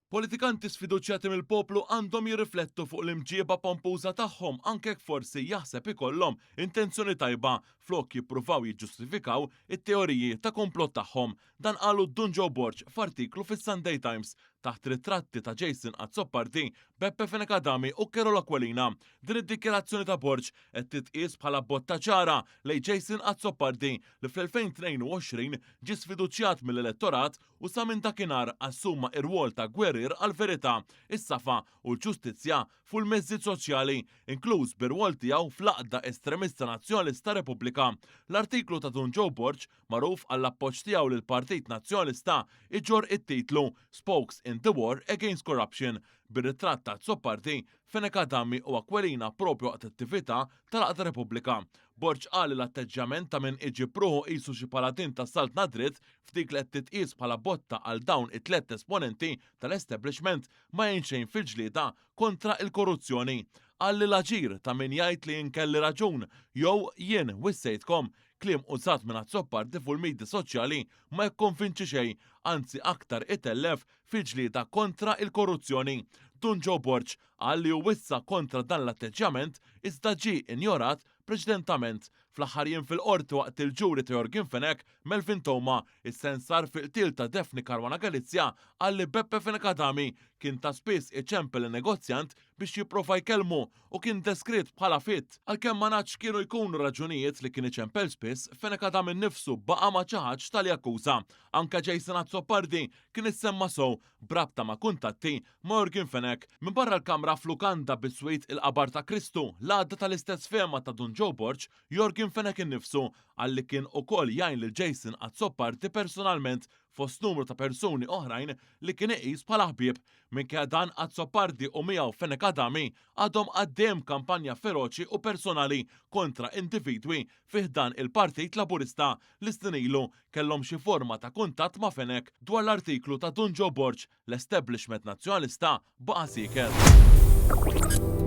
Politikanti sfiduċjati mill-poplu għandhom jirriflettu fuq l-imġieba pompuża tagħhom anke jekk forsi jaħseb ikollhom intenzjoni tajba flok jippruvaw jiġġustifikaw it-teoriji ta' komplott tagħhom. Dan qalu Dunjo Borg f'artiklu fis-Sunday Times taħt ritratti ta' Jason Azzopardi, Beppe Fenekadami u Kerola Kwelina. Din id-dikjerazzjoni ta' Borg qed titqies bħala botta ċara lejn Jason Azzopardi li fl-2022 ġie sfiduċjat mill-elettorat u sa minn dakinhar assuma r-rwol ta' gwerir għall-verità, is-safa u l-ġustizzja fuq il-mezzi soċjali, inkluż bir-rwol tiegħu fl-għaqda estremista nazzjonalista Repubblika. L-artiklu ta' Dunjo Borg magħruf għall-appoġġ tiegħu lill-Partit Nazzjonalista iġġor it-titlu Spokes in the War Against Corruption bir-ritratt ta' Azzopardi, Fenekadami u Kwelina propju waqt attività tal-Għaqda Repubblika. Borg qal l-atteġġament ta' min iġib pruħu qisu xi paladin ta' salt nadrit f'dik li qed titqies bħala botta għal dawn it-tliet esponenti tal-establishment ma jinxejn fil-ġlieda kontra il-korruzzjoni. Qal li l-aġir ta' min jgħid li jinkelli raġun jew jien wissejtkom kliem użat minn Azzopardi fuq il-medji soċjali ma jikkonvinċi xejn, anzi aktar itellef fil-ġlieda kontra il-korruzzjoni. Dunjo Borg qal li hu wissa kontra dan l-atteġġjament iżda ġie injorat preċedentament fl-aħħar jiem fil-qorti waqt il-ġuri ta' Jorgen Fenek Melvin Toma is-sensar fil-qtil ta' Daphne Caruana Galizia qal li Beppe Fenekadami kien ta' spiss iċempel in-negozjant biex jipprova jkellmu u kien deskritt bħala fitt. Għalkemm ma nafx kienu jkunu raġunijiet li kien iċempel spiss, Fenekadami nnifsu baqa' ma xi ħadd tal-jakkuża. Anke Jason Azzopardi kien issemma sew brabta ma' kuntatti ma' Jorgen Fenek minn barra l-Kamra f'Lukanda bis-Swit il-Qabar ta' Kristu l-għadda tal-istess fema ta' Dunjo Borg, Jorgen Fenek innifsu għalli kien ukoll jgħin lil Jason Azzopardi personalment fost numru ta' persuni oħrajn li kien iqis bħala ħbieb. Minkejja dan Azzopardi u miegħu Fenekadami għadhom għaddejjem kampanja feroċi u personali kontra individwi fih dan il-Partit Laburista li stinilu kellhom xi forma ta' kuntatt ma' Fenek dwar l-artiklu ta' Dunjo Borg l-establishment nazzjonalista baqa' sieker.